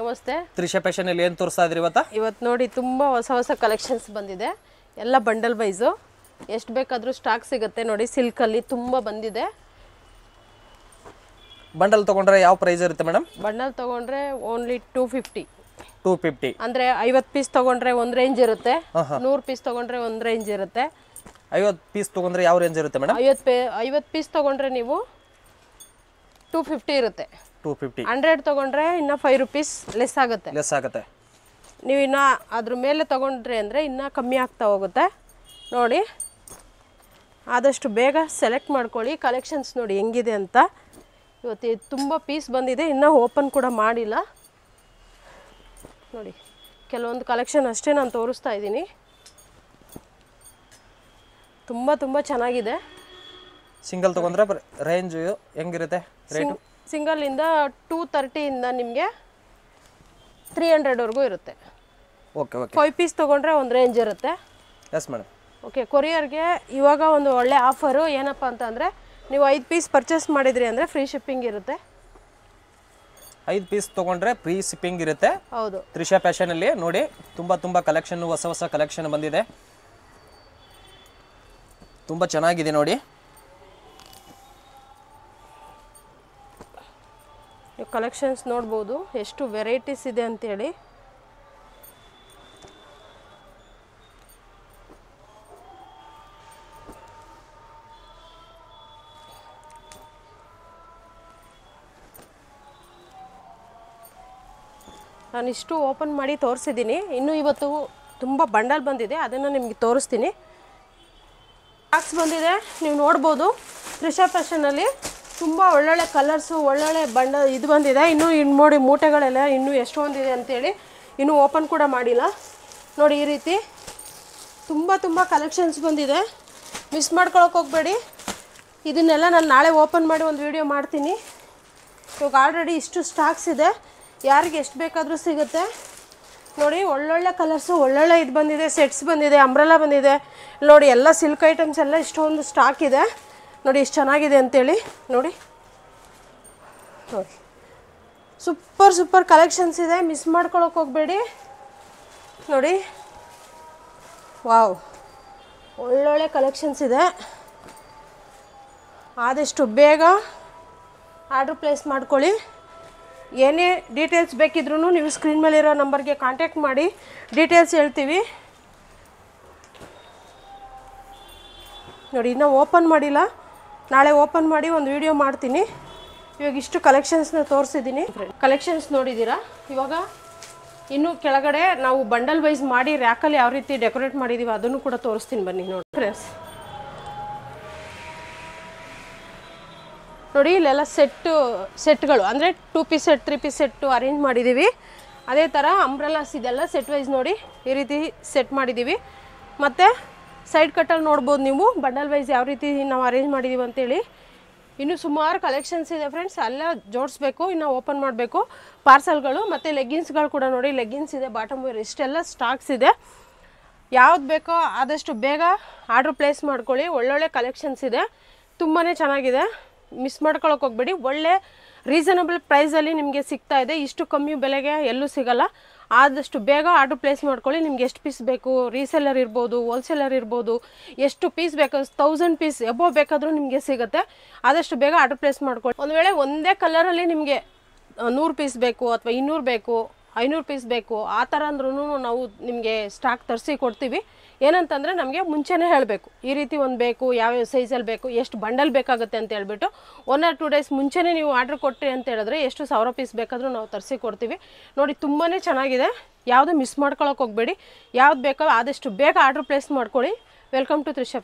ನಮಸ್ತೆ. ತ್ರಿಷಾ ಫ್ಯಾಷನ್ ಅಲ್ಲಿ ಏನು ತೋರಿಸ್ತಾ ಇದ್ರಿ ಇವತ್ತು ನೋಡಿ ತುಂಬಾ ಹೊಸ ಕಲೆಕ್ಷನ್ಸ್ ಬಂದಿದೆ. ಎಲ್ಲ ಬಂಡಲ್ ವೈಸ್ ಎಷ್ಟು ಬೇಕಾದರೂ ಸ್ಟಾಕ್ ಸಿಗುತ್ತೆ ನೋಡಿ. ಸಿಲ್ಕ್ ಅಲ್ಲಿ ತುಂಬಾ ಬಂದಿದೆ. ಬಂಡಲ್ ತಗೊಂಡ್ರೆ ಯಾವ ಪ್ರೈಸ್ ಇರುತ್ತೆ ಮೇಡಮ್? ಬಂಡಲ್ ತಗೊಂಡ್ರೆ ಓನ್ಲಿ 250 ಅಂದ್ರೆ 50 ಪೀಸ್ ತಗೊಂಡ್ರೆ ಒಂದು ರೇಂಜ್ ಇರುತ್ತೆ. 100 ಪೀಸ್ ತಗೊಂಡ್ರೆ ಒಂದು ರೇಂಜ್ ಇರುತ್ತೆ. 50 ಪೀಸ್ ತಗೊಂಡ್ರೆ ಯಾವ ರೇಂಜ್ ಇರುತ್ತೆ ಮೇಡಮ್? 50 ಪೀಸ್ ತಗೊಂಡ್ರೆ ನೀವು 250 ಇರುತ್ತೆ. 250. 100 ತಗೊಂಡ್ರೆ ಇನ್ನ 5 ರೂಪೀಸ್ ಲೆಸ್ ಆಗುತ್ತೆ. ನೀವು ಇನ್ನ ಅದ್ರ ಮೇಲೆ ತಗೊಂಡ್ರೆ ಅಂದ್ರೆ ಇನ್ನ ಕಮ್ಮಿ ಆಗ್ತಾ ಹೋಗುತ್ತೆ ನೋಡಿ. ಆದಷ್ಟು ಬೇಗ ಸೆಲೆಕ್ಟ್ ಮಾಡ್ಕೊಳ್ಳಿ. ಕಲೆಕ್ಷನ್ಸ್ ನೋಡಿ ಹೆಂಗಿದೆ ಅಂತ. ಇವತ್ತು ತುಂಬ ಪೀಸ್ ಬಂದಿದೆ, ಇನ್ನೂ ಓಪನ್ ಕೂಡ ಮಾಡಿಲ್ಲ ನೋಡಿ. ಕೆಲವೊಂದು ಕಲೆಕ್ಷನ್ ಅಷ್ಟೇ ನಾನು ತೋರಿಸ್ತಾ ಇದ್ದೀನಿ. ತುಂಬ ಚೆನ್ನಾಗಿದೆ. ಸಿಂಗಲ್ ತಗೊಂಡ್ರೆ ರೇಂಜ್ ಹೆಂಗಿರುತ್ತೆ ರೇಟು? ಸಿಂಗಲ್ ಇಂದ 230 ಇಂದ ನಿಮಗೆ 300 ವರೆಗೂ ಇರುತ್ತೆ. Okay okay. 5 ಪೀಸ್ ತಗೊಂಡ್ರೆ ಒಂದು ರೇಂಜ್ ಇರುತ್ತೆ. Yes madam. ಓಕೆ. ಕೊರಿಯರ್ಗೆ ಇವಾಗ ಒಂದು ಒಳ್ಳೆ ಆಫರು ಏನಪ್ಪ ಅಂತಂದರೆ, ನೀವು 5 ಪೀಸ್ ಪರ್ಚೇಸ್ ಮಾಡಿದ್ರಿ ಅಂದರೆ ಫ್ರೀ ಶಿಪ್ಪಿಂಗ್ ಇರುತ್ತೆ. 5 ಪೀಸ್ ತಗೊಂಡ್ರೆ ಫ್ರೀ ಶಿಪ್ಪಿಂಗ್ ಇರುತ್ತೆ. ಹೌದು. ತ್ರಿಷಾ ಫ್ಯಾಷನ್ ಅಲ್ಲಿ ನೋಡಿ ತುಂಬ ಕಲೆಕ್ಷನ್, ಹೊಸ ಕಲೆಕ್ಷನ್ ಬಂದಿದೆ. ತುಂಬ ಚೆನ್ನಾಗಿದೆ ನೋಡಿ. ನೀವು ಕಲೆಕ್ಷನ್ಸ್ ನೋಡ್ಬೋದು ಎಷ್ಟು ವೆರೈಟೀಸ್ ಇದೆ ಅಂತೇಳಿ. ನಾನು ಇಷ್ಟು ಓಪನ್ ಮಾಡಿ ತೋರಿಸಿದ್ದೀನಿ. ಇನ್ನು ಇವತ್ತು ತುಂಬ ಬಂಡಲ್ ಬಂದಿದೆ, ಅದನ್ನು ನಿಮಗೆ ತೋರಿಸ್ತೀನಿ. ಬಾಕ್ಸ್ ಬಂದಿದೆ, ನೀವು ನೋಡ್ಬೋದು. ತ್ರಿಷಾ ಫ್ಯಾಷನಲ್ಲಿ ತುಂಬ ಒಳ್ಳೊಳ್ಳೆ ಕಲರ್ಸು, ಒಳ್ಳೊಳ್ಳೆ ಇದು ಬಂದಿದೆ. ಇನ್ನು ನೋಡಿ ಮೂಟೆಗಳೆಲ್ಲ ಇನ್ನೂ ಎಷ್ಟೊಂದಿದೆ ಅಂತೇಳಿ ಇನ್ನೂ ಓಪನ್ ಕೂಡ ಮಾಡಿಲ್ಲ ನೋಡಿ. ಈ ರೀತಿ ತುಂಬ ಕಲೆಕ್ಷನ್ಸ್ ಬಂದಿದೆ. ಮಿಸ್ ಮಾಡ್ಕೊಳಕ್ಕೆ ಹೋಗಬೇಡಿ. ಇದನ್ನೆಲ್ಲ ನಾನು ನಾಳೆ ಓಪನ್ ಮಾಡಿ ಒಂದು ವಿಡಿಯೋ ಮಾಡ್ತೀನಿ. ಇವಾಗ ಆಲ್ರೆಡಿ ಇಷ್ಟು ಸ್ಟಾಕ್ಸ್ ಇದೆ, ಯಾರಿಗೆ ಎಷ್ಟು ಬೇಕಾದರೂ ಸಿಗುತ್ತೆ ನೋಡಿ. ಒಳ್ಳೊಳ್ಳೆ ಕಲರ್ಸು, ಒಳ್ಳೊಳ್ಳೆ ಇದು ಬಂದಿದೆ. ಸೆಟ್ಸ್ ಬಂದಿದೆ, ಅಂಬ್ರೆಲಾ ಬಂದಿದೆ ನೋಡಿ. ಎಲ್ಲ ಸಿಲ್ಕ್ ಐಟಮ್ಸ್ ಎಲ್ಲ ಇಷ್ಟೊಂದು ಸ್ಟಾಕ್ ಇದೆ ನೋಡಿ. ಎಷ್ಟು ಚೆನ್ನಾಗಿದೆ ಅಂತೇಳಿ ನೋಡಿ. ಸೂಪರ್ ಕಲೆಕ್ಷನ್ಸ್ ಇದೆ, ಮಿಸ್ ಮಾಡ್ಕೊಳಕ್ಕೆ ಹೋಗಬೇಡಿ ನೋಡಿ. ವಾವ್, ಒಳ್ಳೊಳ್ಳೆ ಕಲೆಕ್ಷನ್ಸ್ ಇದೆ. ಆದಷ್ಟು ಬೇಗ ಆರ್ಡ್ರ್ ಪ್ಲೇಸ್ ಮಾಡ್ಕೊಳ್ಳಿ. ಏನೇ ಡೀಟೇಲ್ಸ್ ಬೇಕಿದ್ರೂ ನೀವು ಸ್ಕ್ರೀನ್ ಮೇಲಿರೋ ನಂಬರ್ಗೆ ಕಾಂಟ್ಯಾಕ್ಟ್ ಮಾಡಿ, ಡೀಟೇಲ್ಸ್ ಹೇಳ್ತೀವಿ ನೋಡಿ. ಇನ್ನೂ ಓಪನ್ ಮಾಡಿಲ್ಲ, ನಾಳೆ ಓಪನ್ ಮಾಡಿ ಒಂದು ವಿಡಿಯೋ ಮಾಡ್ತೀನಿ. ಇವಾಗ ಇಷ್ಟು ಕಲೆಕ್ಷನ್ಸ್ನ ತೋರಿಸಿದ್ದೀನಿ. ಕಲೆಕ್ಷನ್ಸ್ ನೋಡಿದ್ದೀರಾ. ಇವಾಗ ಇನ್ನೂ ಕೆಳಗಡೆ ನಾವು ಬಂಡಲ್ ವೈಸ್ ಮಾಡಿ ರ್ಯಾಕಲ್ಲಿ ಯಾವ ರೀತಿ ಡೆಕೋರೇಟ್ ಮಾಡಿದ್ದೀವಿ ಅದನ್ನು ಕೂಡ ತೋರಿಸ್ತೀನಿ ಬನ್ನಿ ನೋಡಿ ಫ್ರೆಂಡ್ಸ್. ನೋಡಿ ಇಲ್ಲೆಲ್ಲ ಸೆಟ್ಗಳು ಅಂದರೆ 2 piece set, 3 piece set arrange ಮಾಡಿದ್ದೀವಿ. ಅದೇ ಥರ ಅಂಬ್ರೆಲಾಸ್ ಇದೆಲ್ಲ ಸೆಟ್ ವೈಸ್ ನೋಡಿ ಈ ರೀತಿ ಸೆಟ್ ಮಾಡಿದ್ದೀವಿ. ಮತ್ತು ಸೈಡ್ ಕಟ್ಟಲ್ಲಿ ನೋಡ್ಬೋದು ನೀವು ಬಂಡಲ್ ವೈಸ್ ಯಾವ ರೀತಿ ನಾವು ಅರೇಂಜ್ ಮಾಡಿದ್ದೀವಿ ಅಂತೇಳಿ. ಇನ್ನೂ ಸುಮಾರು ಕಲೆಕ್ಷನ್ಸ್ ಇದೆ ಫ್ರೆಂಡ್ಸ್. ಎಲ್ಲ ಜೋಡಿಸ್ಬೇಕು, ಇನ್ನು ಓಪನ್ ಮಾಡಬೇಕು ಪಾರ್ಸಲ್ಗಳು. ಮತ್ತು ಲೆಗ್ಗಿನ್ಸ್ಗಳು ಕೂಡ ನೋಡಿ, ಲೆಗ್ಗಿನ್ಸ್ ಇದೆ, ಬಾಟಮ್ ವೇರ್, ಇಷ್ಟೆಲ್ಲ ಸ್ಟಾಕ್ಸ್ ಇದೆ. ಯಾವ್ದು ಬೇಕೋ ಆದಷ್ಟು ಬೇಗ ಆರ್ಡ್ರ್ ಪ್ಲೇಸ್ ಮಾಡ್ಕೊಳ್ಳಿ. ಒಳ್ಳೊಳ್ಳೆ ಕಲೆಕ್ಷನ್ಸ್ ಇದೆ, ತುಂಬಾ ಚೆನ್ನಾಗಿದೆ. ಮಿಸ್ ಮಾಡ್ಕೊಳಕ್ಕೆ ಹೋಗಬೇಡಿ. ಒಳ್ಳೆ ರೀಸನಬಲ್ ಪ್ರೈಸಲ್ಲಿ ನಿಮಗೆ ಸಿಗ್ತಾ ಇದೆ. ಇಷ್ಟು ಕಮ್ಮಿ ಬೆಲೆಗೆ ಎಲ್ಲೂ ಸಿಗಲ್ಲ. ಆದಷ್ಟು ಬೇಗ ಆರ್ಡ್ರ್ ಪ್ಲೇಸ್ ಮಾಡ್ಕೊಳ್ಳಿ. ನಿಮ್ಗೆ ಎಷ್ಟು ಪೀಸ್ ಬೇಕು, ರೀಸೆಲ್ಲರ್ ಇರ್ಬೋದು, ಹೋಲ್ಸೇಲರ್ ಇರ್ಬೋದು, ಎಷ್ಟು ಪೀಸ್ ಬೇಕು, 1000 ಪೀಸ್ ಎಬೋ ಬೇಕಾದರೂ ನಿಮಗೆ ಸಿಗುತ್ತೆ. ಆದಷ್ಟು ಬೇಗ ಆರ್ಡ್ರ್ ಪ್ಲೇಸ್ ಮಾಡ್ಕೊಳ್ಳಿ. ಒಂದು ವೇಳೆ ಒಂದೇ ಕಲರಲ್ಲಿ ನಿಮಗೆ 100 ಪೀಸ್ ಬೇಕು ಅಥವಾ 200 ಬೇಕು, 500 ಪೀಸ್ ಬೇಕು, ಆ ಥರ ಅಂದ್ರೂ ನಾವು ನಿಮಗೆ ಸ್ಟಾಕ್ ತರಿಸಿ ಕೊಡ್ತೀವಿ. ಏನಂತಂದರೆ ನಮಗೆ ಮುಂಚೆನೇ ಹೇಳಬೇಕು, ಈ ರೀತಿ ಒಂದು ಬೇಕು, ಯಾವ್ಯಾವ ಸೈಜಲ್ಲಿ ಬೇಕು, ಎಷ್ಟು ಬಂಡಲ್ ಬೇಕಾಗುತ್ತೆ ಅಂತ ಹೇಳ್ಬಿಟ್ಟು 1 or 2 ಡೇಸ್ ಮುಂಚೆನೇ ನೀವು ಆರ್ಡ್ರ್ ಕೊಟ್ಟರೆ ಅಂತ ಹೇಳಿದ್ರೆ ಎಷ್ಟು 1000 ಪೀಸ್ ಬೇಕಾದರೂ ನಾವು ತರಿಸಿ ಕೊಡ್ತೀವಿ ನೋಡಿ. ತುಂಬಾ ಚೆನ್ನಾಗಿದೆ, ಯಾವುದು ಮಿಸ್ ಮಾಡ್ಕೊಳಕ್ಕೆ ಹೋಗಬೇಡಿ. ಯಾವ್ದು ಬೇಕೋ ಆದಷ್ಟು ಬೇಗ ಆರ್ಡ್ರ್ ಪ್ಲೇಸ್ ಮಾಡ್ಕೊಳ್ಳಿ. Welcome to Trisha fashion.